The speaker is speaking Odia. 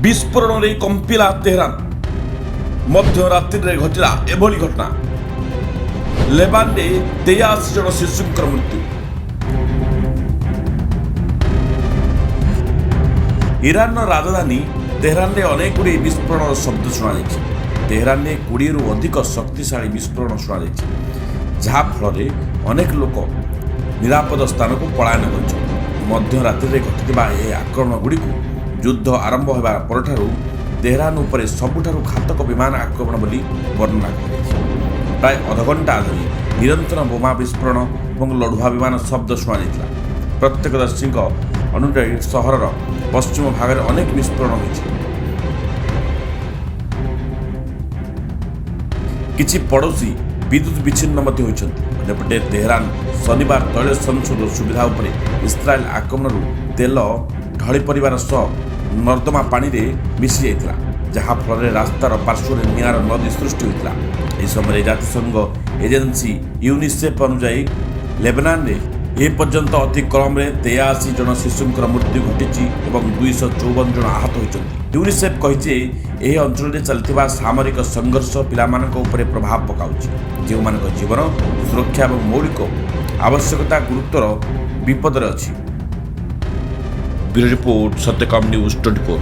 ବିସ୍ଫୋରଣରେ କମ୍ପିଲା ତେହେରାନ। ମଧ୍ୟରାତ୍ରିରେ ଘଟିଲା ଏଭଳି ଘଟଣା। ଲେବାନରେ 83 ଜଣ ଶିଶୁଙ୍କର ମୃତ୍ୟୁ। ଇରାନର ରାଜଧାନୀ ତେହେରାନରେ ଅନେକ ଗୁଡ଼ିଏ ବିସ୍ଫୋରଣର ଶବ୍ଦ ଶୁଣାଯାଇଛି। ତେହେରାନରେ 20ରୁ ଅଧିକ ଶକ୍ତିଶାଳୀ ବିସ୍ଫୋରଣ ଶୁଣାଯାଇଛି, ଯାହାଫଳରେ ଅନେକ ଲୋକ ନିରାପଦ ସ୍ଥାନକୁ ପଳାୟନ କରିଛନ୍ତି। ମଧ୍ୟରାତ୍ରିରେ ଘଟିଥିବା ଏହି ଆକ୍ରମଣଗୁଡ଼ିକୁ ଯୁଦ୍ଧ ଆରମ୍ଭ ହେବା ପରଠାରୁ ତେହେରାନ ଉପରେ ସବୁଠାରୁ ଘାତକ ବିମାନ ଆକ୍ରମଣ ବୋଲି ବର୍ଣ୍ଣନା କରାଯାଇଛି। ପ୍ରାୟ ଅଧଘଣ୍ଟା ଧରି ନିରନ୍ତର ବୋମା ବିସ୍ଫୋରଣ ଏବଂ ଲଢୁଆ ବିମାନ ଶବ୍ଦ ଶୁଣାଯାଇଥିଲା। ପ୍ରତ୍ୟକ୍ଷଦର୍ଶୀଙ୍କ ଅନୁଯାୟୀ ସହରର ପଶ୍ଚିମ ଭାଗରେ ଅନେକ ବିସ୍ଫୋରଣ ହୋଇଛି। କିଛି ପଡ଼ୋଶୀ ବିଦ୍ୟୁତ୍ ବିଚ୍ଛିନ୍ନ ମଧ୍ୟ ହୋଇଛନ୍ତି। ଅନ୍ୟପଟେ ତେହେରାନ ଶନିବାର ତୈଳ ସଂଶୋଧ ସୁବିଧା ଉପରେ ଇସ୍ରାଏଲ ଆକ୍ରମଣରୁ ତେଲ ଢଳି ପଡ଼ିବାର ସହ ନର୍ଦ୍ଦମା ପାଣିରେ ମିଶି ଯାଇଥିଲା, ଯାହାଫଳରେ ରାସ୍ତାର ପାର୍ଶ୍ୱରେ ନିଆଁର ନଦୀ ସୃଷ୍ଟି ହୋଇଥିଲା। ଏହି ସମୟରେ ଜାତିସଂଘ ଏଜେନ୍ସି ୟୁନିସେଫ୍ ଅନୁଯାୟୀ ଲେବାନନରେ ଏ ପର୍ଯ୍ୟନ୍ତ ଅତି କମ୍ରେ 83 ଜଣ ଶିଶୁଙ୍କର ମୃତ୍ୟୁ ଘଟିଛି ଏବଂ 254 ଜଣ ଆହତ ହୋଇଛନ୍ତି। ୟୁନିସେଫ୍ କହିଛି ଏହି ଅଞ୍ଚଳରେ ଚାଲିଥିବା ସାମରିକ ସଂଘର୍ଷ ପିଲାମାନଙ୍କ ଉପରେ ପ୍ରଭାବ ପକାଉଛି, ଯେଉଁମାନଙ୍କ ଜୀବନ ସୁରକ୍ଷା ଏବଂ ମୌଳିକ ଆବଶ୍ୟକତା ଗୁରୁତର ବିପଦରେ ଅଛି। Bureau report, Satyakam news 24।